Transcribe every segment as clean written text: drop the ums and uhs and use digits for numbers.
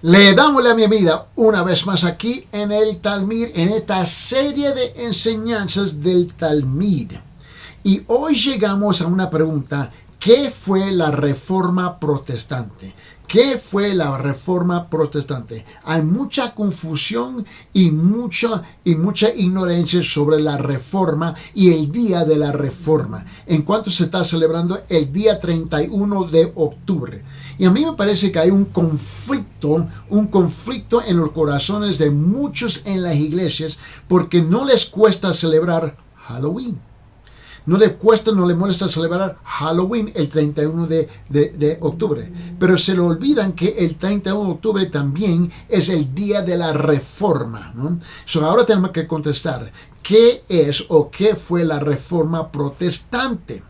Le damos la bienvenida una vez más aquí en el Talmud, en esta serie de enseñanzas del Talmud. Y hoy llegamos a una pregunta: ¿qué fue la Reforma Protestante? ¿Qué fue la Reforma Protestante? Hay mucha confusión y mucha ignorancia sobre la Reforma y el día de la Reforma, en cuanto se está celebrando el día 31 de octubre. Y a mí me parece que hay un conflicto en los corazones de muchos en las iglesias, porque no les cuesta celebrar Halloween. No le molesta celebrar Halloween el 31 de octubre. Pero se le olvidan que el 31 de octubre también es el día de la Reforma, ¿no? Ahora tenemos que contestar: ¿qué es o qué fue la Reforma Protestante?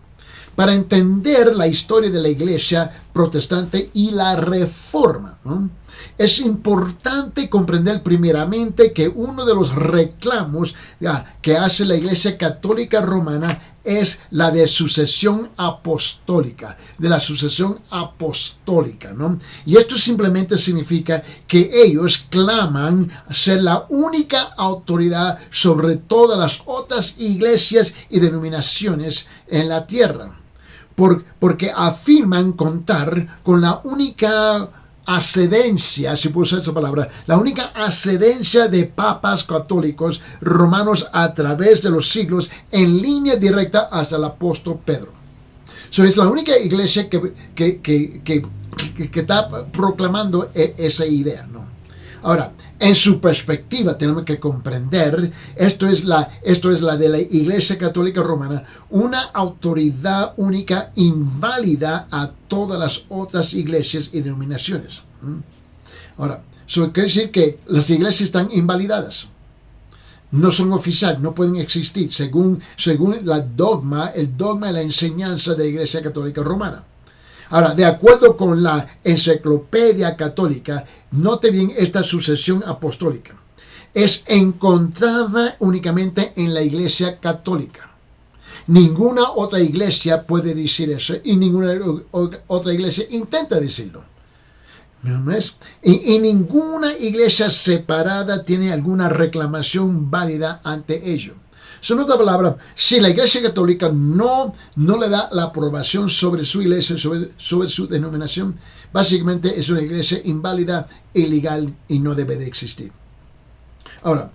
Para entender la historia de la iglesia protestante y la Reforma, ¿no? Es importante comprender primeramente que uno de los reclamos que hace la Iglesia Católica Romana es la de sucesión apostólica, ¿no? Y esto simplemente significa que ellos claman ser la única autoridad sobre todas las otras iglesias y denominaciones en la tierra, porque afirman contar con la única ascendencia, si puedo usar esa palabra, la única ascendencia de papas católicos romanos a través de los siglos, en línea directa hasta el apóstol Pedro. Es la única iglesia que está proclamando esa idea, ¿no? Ahora, en su perspectiva tenemos que comprender, esto es la de la Iglesia Católica Romana, una autoridad única inválida a todas las otras iglesias y denominaciones. Ahora, eso quiere decir que las iglesias están invalidadas. No son oficiales, no pueden existir según el dogma y la enseñanza de la Iglesia Católica Romana. Ahora, de acuerdo con la Enciclopedia Católica, note bien esta sucesión apostólica. Es encontrada únicamente en la Iglesia Católica. Ninguna otra iglesia puede decir eso y ninguna otra iglesia intenta decirlo. Y ninguna iglesia separada tiene alguna reclamación válida ante ello. En otra palabra, si la Iglesia Católica no le da la aprobación sobre su iglesia, sobre su denominación, básicamente es una iglesia inválida, ilegal y no debe de existir. Ahora,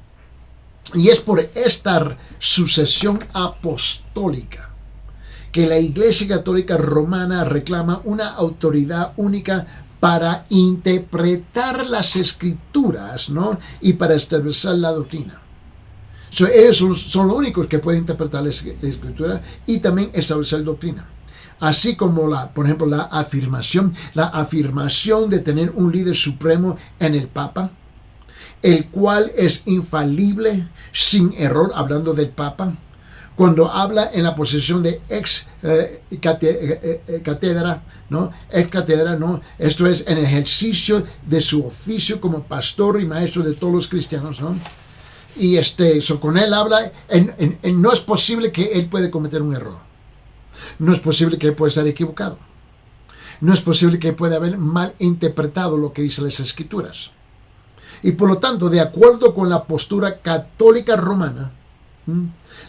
y es por esta sucesión apostólica que la Iglesia Católica Romana reclama una autoridad única para interpretar las Escrituras, ¿no? Y para establecer la doctrina. Ellos son los únicos que pueden interpretar la Escritura y también establecer doctrina. Así como, por ejemplo, la afirmación de tener un líder supremo en el Papa, el cual es infalible, sin error, hablando del Papa, cuando habla en la posición de ex cátedra, ¿no? Ex cátedra, ¿no? Esto es en ejercicio de su oficio como pastor y maestro de todos los cristianos, ¿no? Y con él habla, no es posible que él pueda cometer un error. No es posible que él pueda estar equivocado. No es posible que él pueda haber mal interpretado lo que dicen las Escrituras. Y por lo tanto, de acuerdo con la postura católica romana,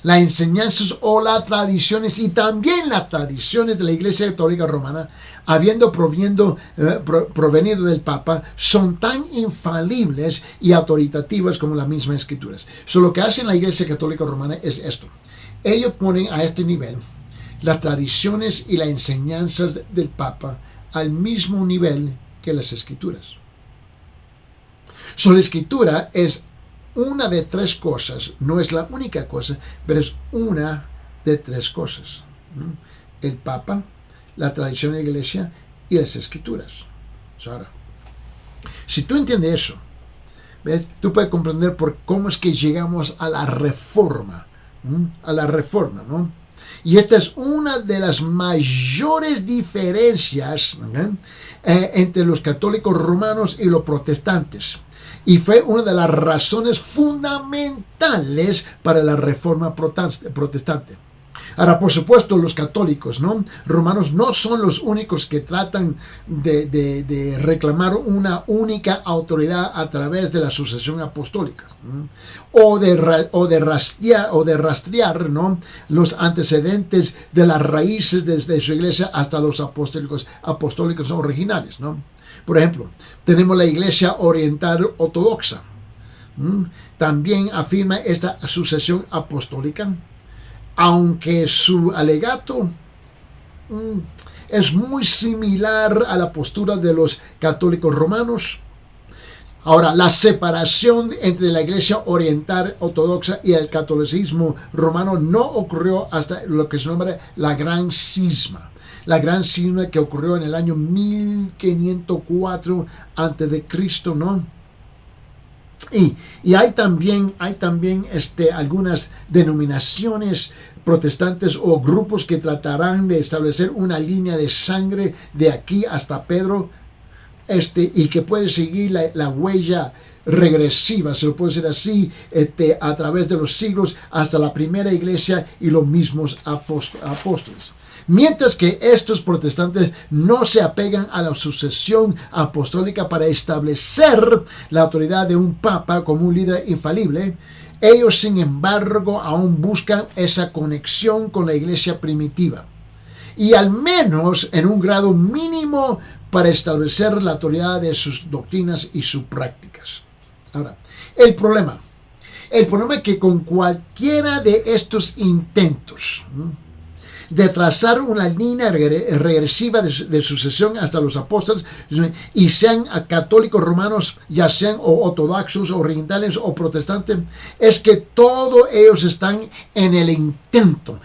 las enseñanzas o las tradiciones y también las tradiciones de la Iglesia Católica Romana, habiendo provenido del Papa, son tan infalibles y autoritativas como las mismas Escrituras. Lo que hace la Iglesia Católica Romana es esto: ellos ponen a este nivel las tradiciones y las enseñanzas del Papa al mismo nivel que las Escrituras. La Escritura es una de tres cosas, no es la única cosa, pero es una de tres cosas: el Papa, la tradición de la Iglesia y las Escrituras. Ahora, si tú entiendes eso, ¿ves? Tú puedes comprender cómo es que llegamos a la Reforma, ¿no? Y esta es una de las mayores diferencias, entre los católicos romanos y los protestantes. Y fue una de las razones fundamentales para la Reforma Protestante. Ahora, por supuesto, los católicos, ¿no? Romanos no son los únicos que tratan de reclamar una única autoridad a través de la sucesión apostólica, ¿no? o de rastrear, ¿no? Los antecedentes de las raíces desde su iglesia hasta los apostólicos originales, ¿no? Por ejemplo, tenemos la Iglesia Oriental Ortodoxa. También afirma esta sucesión apostólica, aunque su alegato es muy similar a la postura de los católicos romanos. Ahora, la separación entre la Iglesia Oriental Ortodoxa y el catolicismo romano no ocurrió hasta lo que se nombra la Gran Cisma. La Gran Cisma que ocurrió en el año 1504 a.C., ¿no? Y hay también algunas denominaciones protestantes o grupos que tratarán de establecer una línea de sangre de aquí hasta Pedro, y que puede seguir la huella regresiva, se lo puede decir así, a través de los siglos hasta la primera iglesia y los mismos apóstoles. Mientras que estos protestantes no se apegan a la sucesión apostólica para establecer la autoridad de un papa como un líder infalible, ellos sin embargo aún buscan esa conexión con la iglesia primitiva, y al menos en un grado mínimo para establecer la autoridad de sus doctrinas y sus prácticas. Ahora, el problema es que con cualquiera de estos intentos de trazar una línea regresiva de sucesión hasta los apóstoles, y sean católicos romanos, ya sean ortodoxos, orientales o protestantes, es que todos ellos están en el intento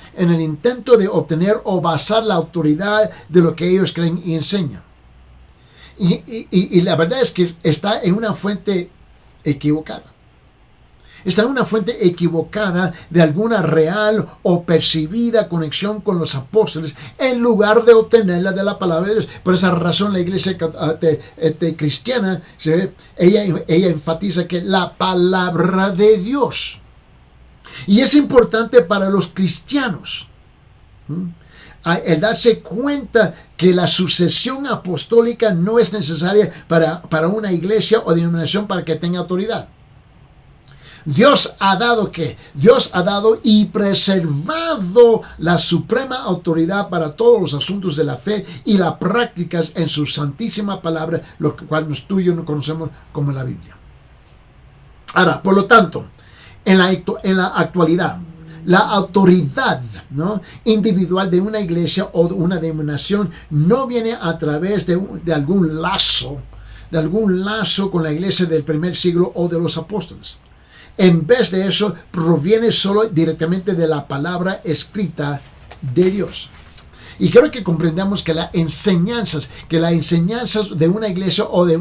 de obtener o basar la autoridad de lo que ellos creen y enseñan. Y la verdad es que está en una fuente equivocada. Está en una fuente equivocada de alguna real o percibida conexión con los apóstoles, en lugar de obtenerla de la palabra de Dios. Por esa razón la iglesia cristiana, ella enfatiza que la palabra de Dios. Y es importante para los cristianos el darse cuenta que la sucesión apostólica no es necesaria para una iglesia o denominación para que tenga autoridad. Dios ha dado y preservado la suprema autoridad para todos los asuntos de la fe y las prácticas en su santísima palabra, lo cual tú y yo no conocemos como la Biblia. Ahora, por lo tanto, en la actualidad, la autoridad, ¿no?, individual de una iglesia o de una denominación no viene a través de algún lazo con la iglesia del primer siglo o de los apóstoles. En vez de eso, proviene solo directamente de la palabra escrita de Dios. Y quiero que comprendamos que las enseñanzas de una iglesia o de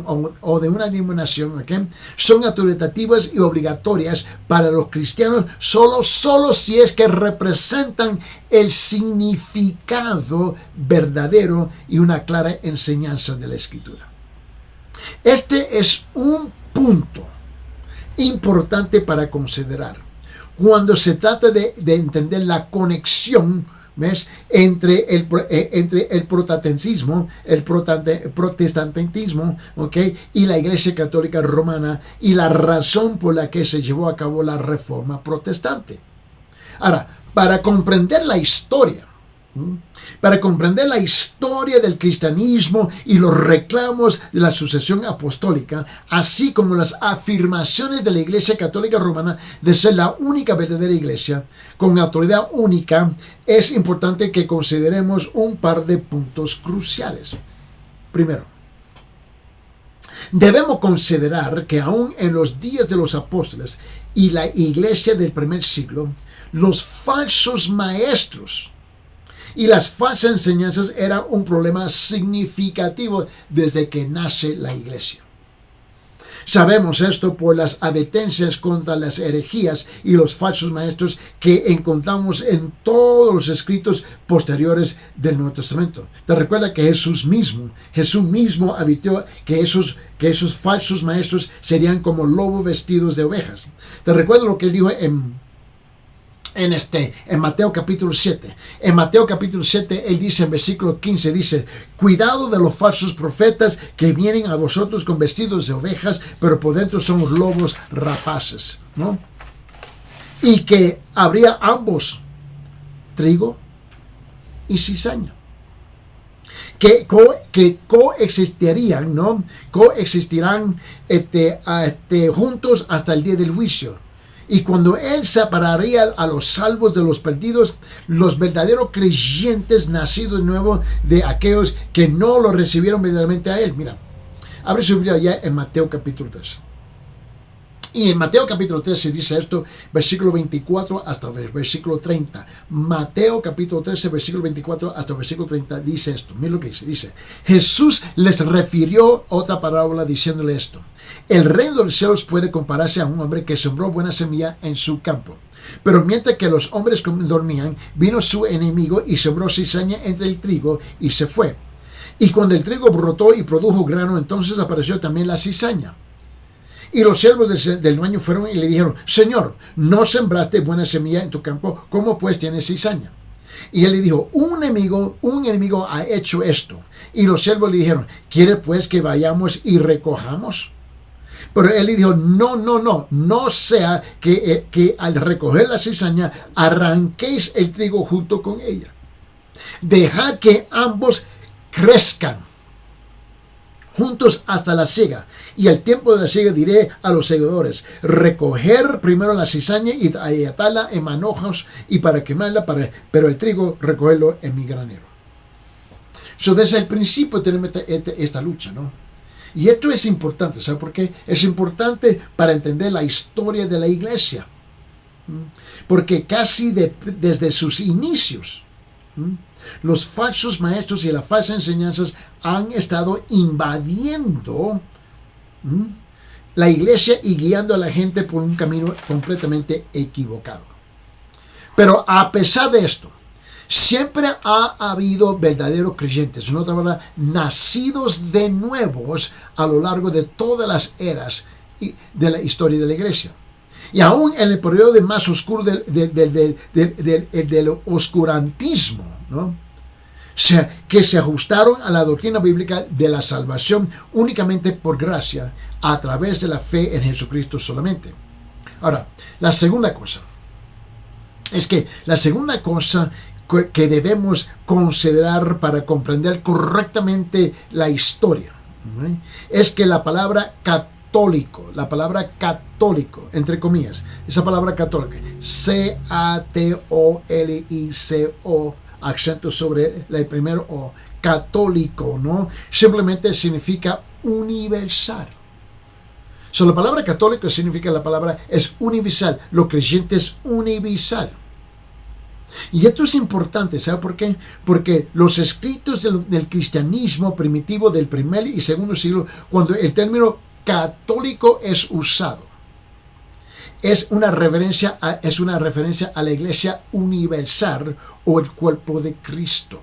una denominación, ¿okay?, son autoritativas y obligatorias para los cristianos solo si es que representan el significado verdadero y una clara enseñanza de la Escritura. Este es un punto importante para considerar cuando se trata de entender la conexión, ¿ves?, entre el protestantismo, ¿okay?, y la Iglesia Católica Romana, y la razón por la que se llevó a cabo la Reforma Protestante. Ahora, para comprender la historia del cristianismo y los reclamos de la sucesión apostólica, así como las afirmaciones de la Iglesia Católica Romana de ser la única verdadera iglesia con autoridad única, es importante que consideremos un par de puntos cruciales. Primero, debemos considerar que aún en los días de los apóstoles y la iglesia del primer siglo, los falsos maestros y las falsas enseñanzas eran un problema significativo desde que nace la iglesia. Sabemos esto por las advertencias contra las herejías y los falsos maestros que encontramos en todos los escritos posteriores del Nuevo Testamento. Te recuerda que Jesús mismo advirtió que esos falsos maestros serían como lobos vestidos de ovejas. Te recuerda lo que él dijo en en Mateo capítulo 7. En Mateo capítulo 7, él dice en versículo 15, dice, cuidado de los falsos profetas que vienen a vosotros con vestidos de ovejas, pero por dentro son lobos rapaces, ¿no? Y que habría ambos, trigo y cizaña, que coexistirían, ¿no? Coexistirán juntos hasta el día del juicio. Y cuando él separaría a los salvos de los perdidos, los verdaderos creyentes nacidos de nuevo de aquellos que no lo recibieron verdaderamente a él. Mira, abre su Biblia ya en Mateo capítulo 3. Y en Mateo capítulo 3 se dice esto, versículo 24 hasta versículo 30. Mateo capítulo 13, versículo 24 hasta versículo 30 dice esto. Mira lo que dice. Dice, Jesús les refirió otra parábola diciéndole esto. El reino de los cielos puede compararse a un hombre que sembró buena semilla en su campo. Pero mientras que los hombres dormían, vino su enemigo y sembró cizaña entre el trigo y se fue. Y cuando el trigo brotó y produjo grano, entonces apareció también la cizaña. Y los siervos del dueño fueron y le dijeron, Señor, ¿no sembraste buena semilla en tu campo? ¿Cómo pues tienes cizaña? Y él le dijo, un enemigo ha hecho esto. Y los siervos le dijeron, ¿quiere pues que vayamos y recojamos? Pero él le dijo, no sea que al recoger la cizaña arranquéis el trigo junto con ella. Dejad que ambos crezcan juntos hasta la siega. Y al tiempo de la siega diré a los segadores, recoger primero la cizaña y atarla en manojos y para quemarla, pero el trigo recogerlo en mi granero. Desde el principio tenemos esta lucha, ¿no? Y esto es importante, ¿sabe por qué? Es importante para entender la historia de la iglesia. Porque casi desde sus inicios, los falsos maestros y las falsas enseñanzas han estado invadiendo la iglesia y guiando a la gente por un camino completamente equivocado. Pero a pesar de esto, siempre ha habido verdaderos creyentes, en otra palabra, nacidos de nuevos a lo largo de todas las eras de la historia de la iglesia. Y aún en el periodo más oscuro del oscurantismo, ¿no? Que se ajustaron a la doctrina bíblica de la salvación únicamente por gracia, a través de la fe en Jesucristo solamente. Ahora, la segunda cosa que debemos considerar para comprender correctamente la historia, ¿no? Es que la palabra católico, entre comillas, esa palabra católica, C-A-T-O-L-I-C-O, acento sobre el primero O, católico, ¿no? Simplemente significa universal. La palabra católico significa, es universal, lo creyente es universal. Y esto es importante, ¿sabe por qué? Porque los escritos del cristianismo primitivo del primer y segundo siglo, cuando el término católico es usado, es una referencia a la iglesia universal o el cuerpo de Cristo.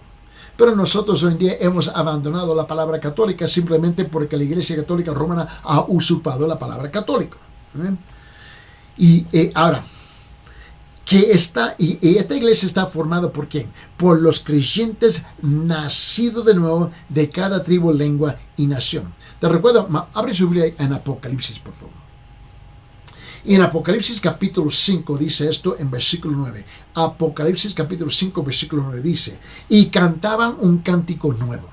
Pero nosotros hoy en día hemos abandonado la palabra católica simplemente porque la iglesia católica romana ha usurpado la palabra católico. Y ahora, esta iglesia está formada ¿por quién? Por los creyentes nacidos de nuevo de cada tribu, lengua y nación. Te recuerdo, abre su Biblia en Apocalipsis, por favor. Y en Apocalipsis capítulo 5 dice esto en versículo 9. Apocalipsis capítulo 5 versículo 9 dice, y cantaban un cántico nuevo,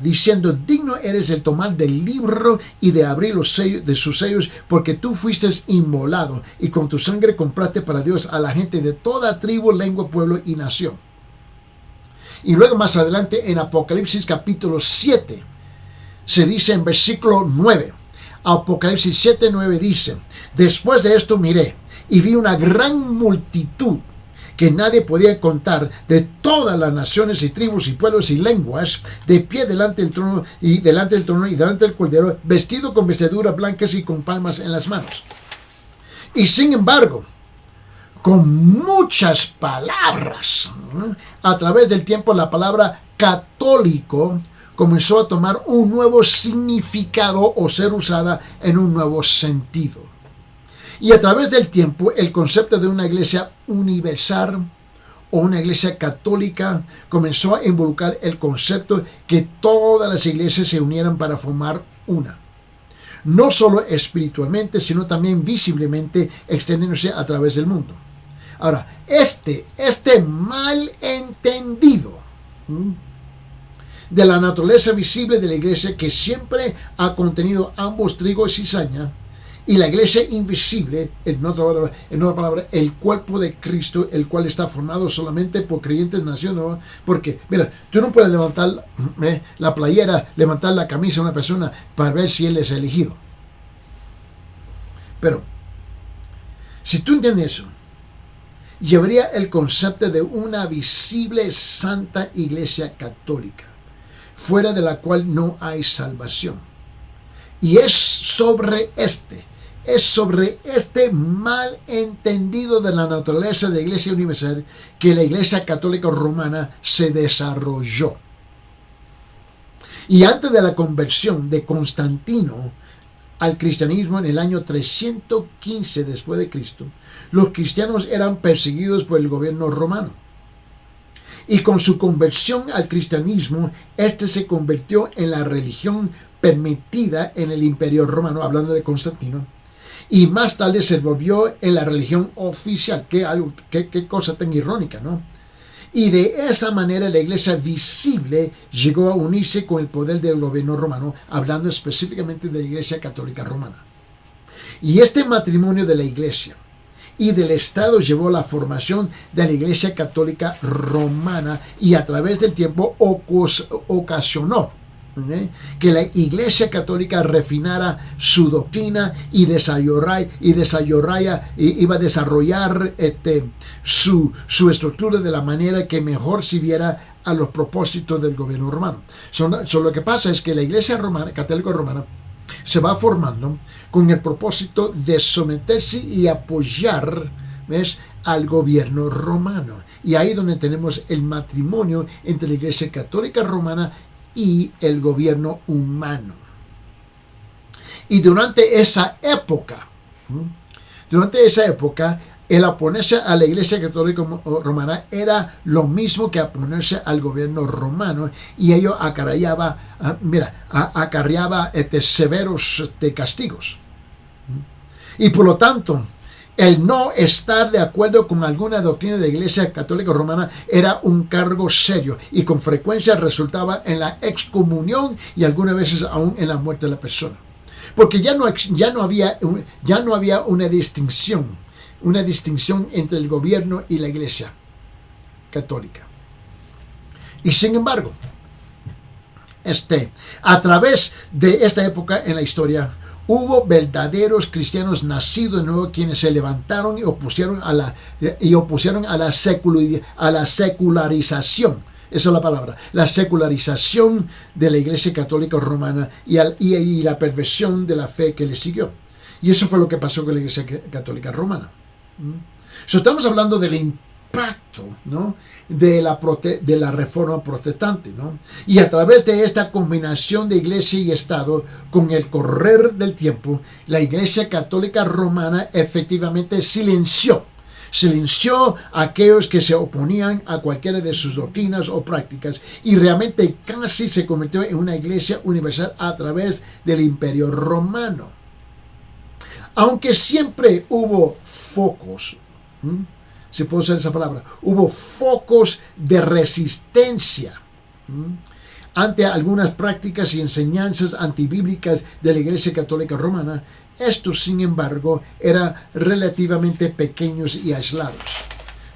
diciendo, digno eres de tomar del libro y de abrir los sellos de sus sellos, porque tú fuiste inmolado y con tu sangre compraste para Dios a la gente de toda tribu, lengua, pueblo y nación. Y luego más adelante en Apocalipsis capítulo 7 se dice en versículo 9, Apocalipsis 7, 9 dice, después de esto miré y vi una gran multitud que nadie podía contar, de todas las naciones y tribus y pueblos y lenguas, de pie delante del trono y delante del Cordero, vestido con vestiduras blancas y con palmas en las manos. Y sin embargo, con muchas palabras, a través del tiempo la palabra católico comenzó a tomar un nuevo significado o ser usada en un nuevo sentido. Y a través del tiempo, el concepto de una iglesia universal o una iglesia católica comenzó a involucrar el concepto que todas las iglesias se unieran para formar una. No solo espiritualmente, sino también visiblemente extendiéndose a través del mundo. Ahora, este malentendido de la naturaleza visible de la iglesia, que siempre ha contenido ambos trigo y cizaña, y la iglesia invisible, en otra palabra, el cuerpo de Cristo, el cual está formado solamente por creyentes nacidos. Porque, mira, tú no puedes levantar la playera, levantar la camisa de una persona para ver si él es elegido. Pero, si tú entiendes eso, llevaría el concepto de una visible santa iglesia católica, fuera de la cual no hay salvación. Y es sobre este malentendido de la naturaleza de la Iglesia Universal que la Iglesia Católica Romana se desarrolló. Y antes de la conversión de Constantino al cristianismo en el año 315 después de Cristo, los cristianos eran perseguidos por el gobierno romano. Y con su conversión al cristianismo, este se convirtió en la religión permitida en el Imperio Romano, hablando de Constantino. Y más tarde se volvió en la religión oficial. Qué cosa tan irónica, ¿no? Y de esa manera la iglesia visible llegó a unirse con el poder del gobierno romano, hablando específicamente de la Iglesia Católica Romana. Y este matrimonio de la iglesia y del Estado llevó a la formación de la Iglesia Católica Romana, y a través del tiempo ocasionó que la Iglesia Católica refinara su doctrina y iba a desarrollar su estructura de la manera que mejor sirviera a los propósitos del gobierno romano. Lo que pasa es que la Iglesia Católica Romana se va formando con el propósito de someterse y apoyar, ¿ves?, al gobierno romano. Y ahí donde tenemos el matrimonio entre la Iglesia Católica Romana y el gobierno humano. Y durante esa época, el oponerse a la Iglesia Católica Romana era lo mismo que oponerse al gobierno romano, y ello acarreaba severos castigos. Y por lo tanto, el no estar de acuerdo con alguna doctrina de la Iglesia Católica Romana era un cargo serio, y con frecuencia resultaba en la excomunión y algunas veces aún en la muerte de la persona. Porque ya no había una distinción entre el gobierno y la Iglesia Católica. Y sin embargo, a través de esta época en la historia, hubo verdaderos cristianos nacidos de nuevo quienes se levantaron y opusieron a la secularización. Esa es la palabra, la secularización de la Iglesia Católica Romana y la perversión de la fe que le siguió. Y eso fue lo que pasó con la Iglesia Católica Romana. Estamos hablando del impacto, ¿no?, de la Reforma Protestante, ¿no? Y a través de esta combinación de Iglesia y Estado, con el correr del tiempo, la Iglesia Católica Romana efectivamente silenció a aquellos que se oponían a cualquiera de sus doctrinas o prácticas, y realmente casi se convirtió en una iglesia universal a través del Imperio Romano. Aunque siempre hubo focos, si puedo usar esa palabra, hubo focos de resistencia ante algunas prácticas y enseñanzas antibíblicas de la Iglesia Católica Romana. Estos, sin embargo, eran relativamente pequeños y aislados.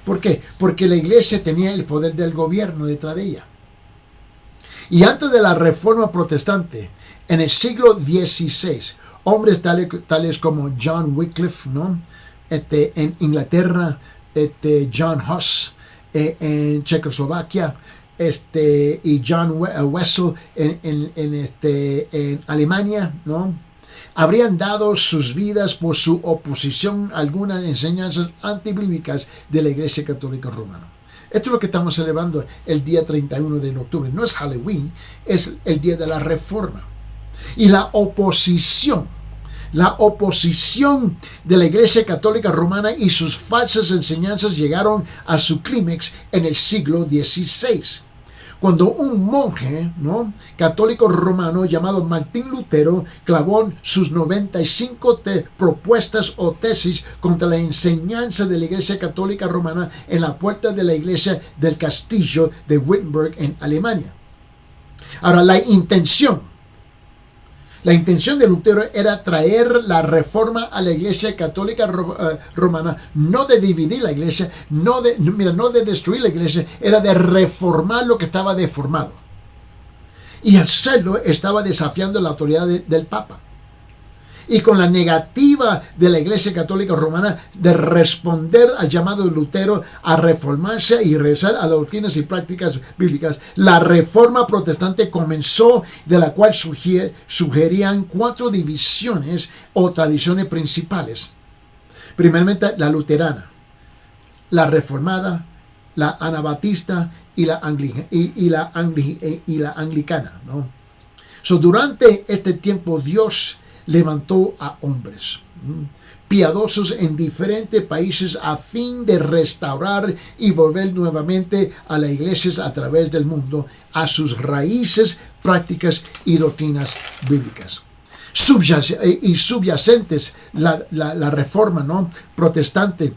¿Por qué? Porque la Iglesia tenía el poder del gobierno detrás de ella. Y antes de la Reforma Protestante, en el siglo XVI, hombres tales como John Wycliffe, ¿no?, en Inglaterra, John Huss en Checoslovaquia, y John Wessel en Alemania, ¿no?, habrían dado sus vidas por su oposición a algunas enseñanzas antibíblicas de la Iglesia Católica Romana. Esto es lo que estamos celebrando el día 31 de octubre. No es Halloween, es el día de la Reforma. Y la oposición La oposición de la Iglesia Católica Romana y sus falsas enseñanzas llegaron a su clímax en el siglo XVI, cuando un monje, ¿no?, católico romano llamado Martín Lutero clavó sus 95 propuestas o tesis contra la enseñanza de la Iglesia Católica Romana en la puerta de la iglesia del castillo de Wittenberg en Alemania. Ahora, la intención de Lutero era traer la reforma a la Iglesia Católica Romana, no de dividir la Iglesia, no de destruir la Iglesia, era de reformar lo que estaba deformado. Y al hacerlo estaba desafiando la autoridad del Papa. Y con la negativa de la Iglesia Católica Romana de responder al llamado de Lutero a reformarse y regresar a las doctrinas y prácticas bíblicas, la reforma protestante comenzó, de la cual sugerían 4 divisiones o tradiciones principales. Primeramente, la luterana, la reformada, la anabatista y la anglicana, ¿no? Durante este tiempo Dios levantó a hombres piadosos en diferentes países a fin de restaurar y volver nuevamente a las iglesias a través del mundo a sus raíces, prácticas y doctrinas bíblicas. Subyacentes la reforma, ¿no?, protestante,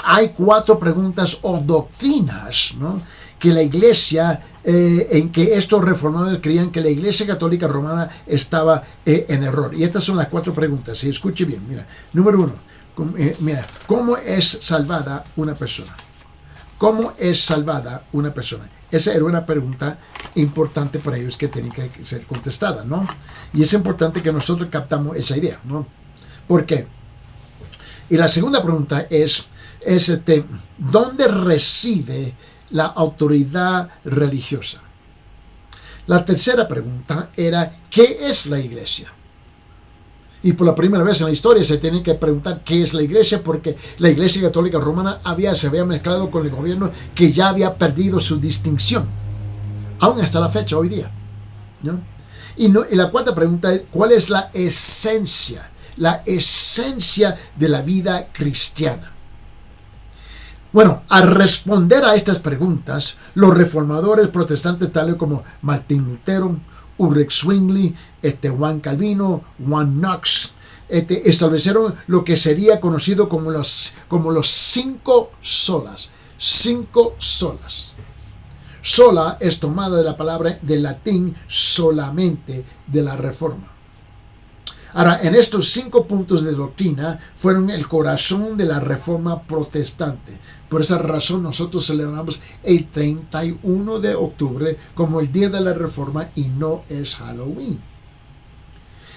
hay 4 preguntas o doctrinas, ¿no?, que la iglesia, en que estos reformadores creían que la Iglesia Católica Romana estaba en error. Y estas son las 4 preguntas. Y escuche bien, mira. Número 1, ¿cómo es salvada una persona? ¿Cómo es salvada una persona? Esa era una pregunta importante para ellos que tenía que ser contestada, ¿no? Y es importante que nosotros captamos esa idea, ¿no? ¿Por qué? Y la segunda pregunta es ¿dónde reside la autoridad religiosa? La tercera pregunta era, ¿qué es la iglesia? Y por la primera vez en la historia se tiene que preguntar qué es la iglesia, porque la Iglesia Católica Romana se había mezclado con el gobierno, que ya había perdido su distinción, aún hasta la fecha, hoy día, ¿no? Y la cuarta pregunta es, ¿cuál es la esencia de la vida cristiana? Bueno, al responder a estas preguntas, los reformadores protestantes tales como Martín Lutero, Ulrich Zwingli, Juan Calvino, Juan Knox, establecieron lo que sería conocido como los 5 solas. 5 solas. Sola es tomada de la palabra del latín solamente de la Reforma. Ahora, en estos 5 puntos de doctrina fueron el corazón de la Reforma protestante. Por esa razón nosotros celebramos el 31 de octubre como el Día de la Reforma y no es Halloween.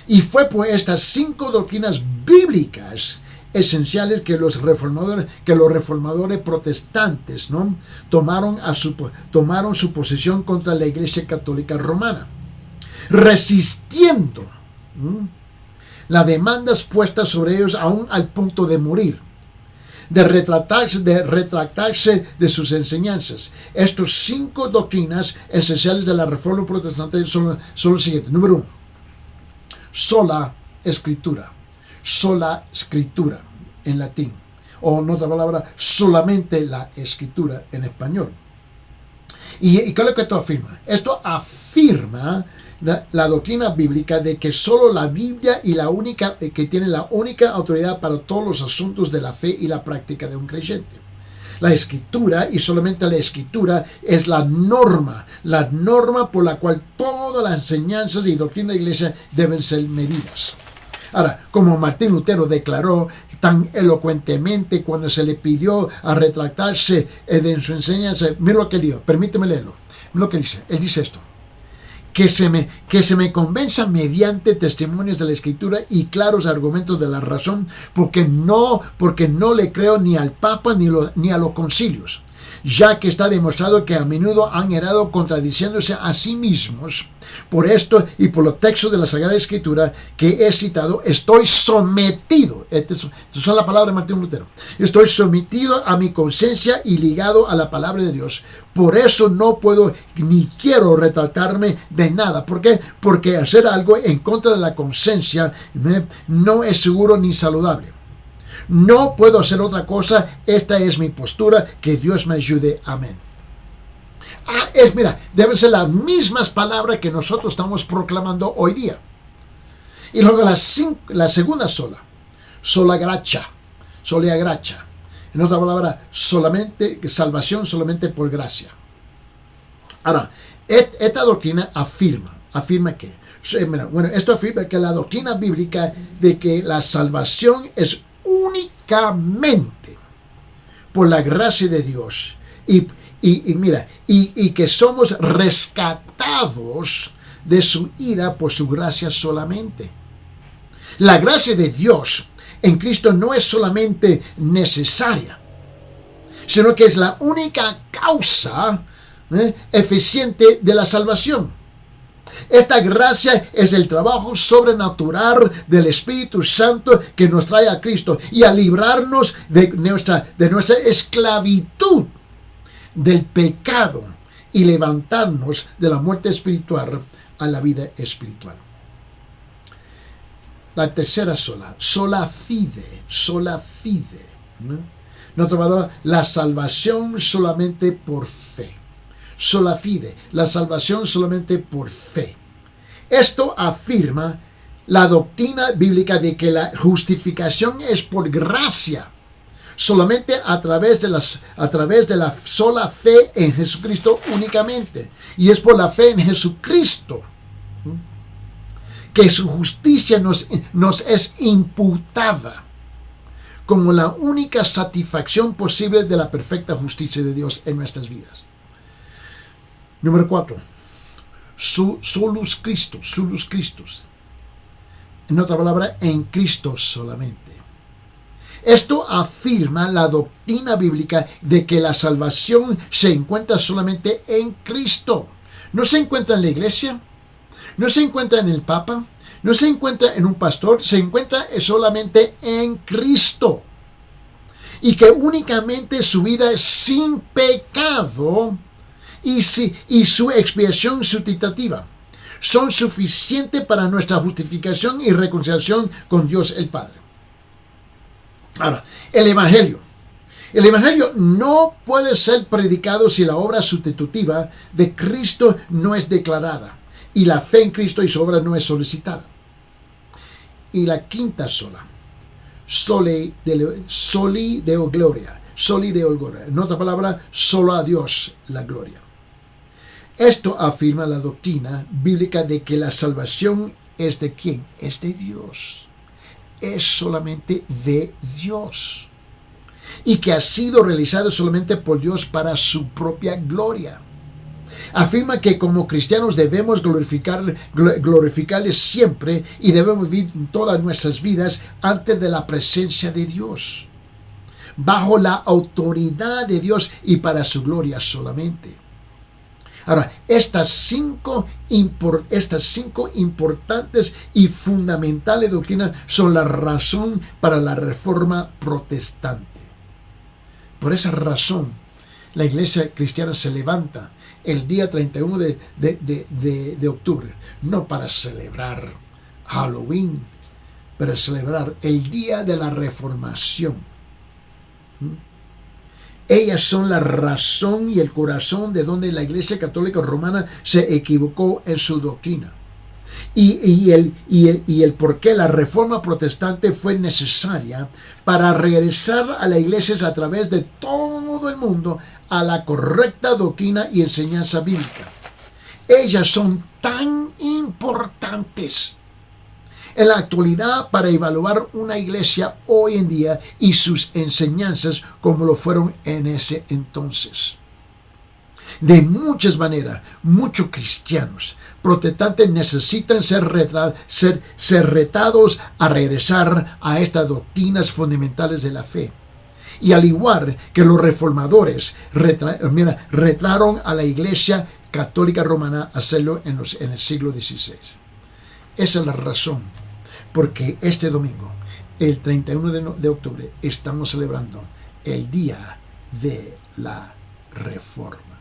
Y fue por estas 5 doctrinas bíblicas esenciales que los reformadores protestantes, ¿no?, tomaron su posición contra la Iglesia Católica Romana, resistiendo las demandas puestas sobre ellos aún al punto de morir, de retractarse de sus enseñanzas. Estos 5 doctrinas esenciales de la Reforma Protestante son los siguientes. Número 1, sola escritura. Sola escritura en latín. O en otra palabra, solamente la escritura en español. ¿Y qué es lo que esto afirma? Esto afirma la doctrina bíblica de que solo la Biblia que tiene la única autoridad para todos los asuntos de la fe y la práctica de un creyente. La escritura, y solamente la escritura, es la norma por la cual todas las enseñanzas y doctrina de la iglesia deben ser medidas. Ahora, como Martín Lutero declaró tan elocuentemente cuando se le pidió a retractarse de su enseñanza, mira lo que dijo, permíteme leerlo. Mira lo que dice, él dice esto: que se me convenza mediante testimonios de la Escritura y claros argumentos de la razón, porque no le creo ni al Papa ni a los concilios, ya que está demostrado que a menudo han errado contradiciéndose a sí mismos. Por esto y por los textos de la Sagrada Escritura que he citado, estoy sometido, estas son las palabras de Martín Lutero, estoy sometido a mi conciencia y ligado a la palabra de Dios. Por eso no puedo ni quiero retratarme de nada. ¿Por qué? Porque hacer algo en contra de la conciencia no es seguro ni saludable. No puedo hacer otra cosa. Esta es mi postura. Que Dios me ayude. Amén. Mira, deben ser las mismas palabras que nosotros estamos proclamando hoy día. Y luego la segunda sola gracia. En otra palabra, salvación solamente por gracia. Ahora, esta doctrina afirma que, esto afirma que la doctrina bíblica de que la salvación es únicamente por la gracia de Dios y que somos rescatados de su ira por su gracia solamente. La gracia de Dios en Cristo no es solamente necesaria, sino que es la única causa eficiente de la salvación. Esta gracia es el trabajo sobrenatural del Espíritu Santo que nos trae a Cristo y a librarnos de nuestra esclavitud del pecado y levantarnos de la muerte espiritual a la vida espiritual. La tercera sola fide. En otra palabra, la salvación solamente por fe. Sola fide, la salvación solamente por fe. Esto afirma la doctrina bíblica de que la justificación es por gracia, solamente a través de la sola fe en Jesucristo únicamente. Y es por la fe en Jesucristo que su justicia nos es imputada como la única satisfacción posible de la perfecta justicia de Dios en nuestras vidas. Número 4. Solus Christus. En otra palabra, en Cristo solamente. Esto afirma la doctrina bíblica de que la salvación se encuentra solamente en Cristo. No se encuentra en la iglesia, no se encuentra en el Papa, no se encuentra en un pastor, se encuentra solamente en Cristo. Y que únicamente su vida sin pecado y su expiación sustitutiva son suficientes para nuestra justificación y reconciliación con Dios el Padre. Ahora, el Evangelio no puede ser predicado si la obra sustitutiva de Cristo no es declarada y la fe en Cristo y su obra no es solicitada. Y la quinta soli Deo gloria. En otra palabra, solo a Dios la gloria. Esto afirma la doctrina bíblica de que la salvación es de ¿quién? Es de Dios. Es solamente de Dios. Y que ha sido realizado solamente por Dios para su propia gloria. Afirma que como cristianos debemos glorificarle siempre y debemos vivir todas nuestras vidas antes de la presencia de Dios, bajo la autoridad de Dios y para su gloria solamente. Ahora, estas cinco importantes y fundamentales doctrinas son la razón para la Reforma Protestante. Por esa razón, la Iglesia cristiana se levanta el día 31 de octubre, no para celebrar Halloween, pero celebrar el día de la Reformación. Ellas son la razón y el corazón de donde la Iglesia Católica Romana se equivocó en su doctrina. Y el por qué la Reforma Protestante fue necesaria para regresar a las iglesias a través de todo el mundo a la correcta doctrina y enseñanza bíblica. Ellas son tan importantes en la actualidad para evaluar una iglesia hoy en día y sus enseñanzas como lo fueron en ese entonces. De muchas maneras, muchos cristianos protestantes necesitan ser retados a regresar a estas doctrinas fundamentales de la fe Y al igual que los reformadores retaron a la Iglesia Católica Romana a hacerlo en el siglo XVI. Esa es la razón porque este domingo, el 31 de octubre, estamos celebrando el Día de la Reforma.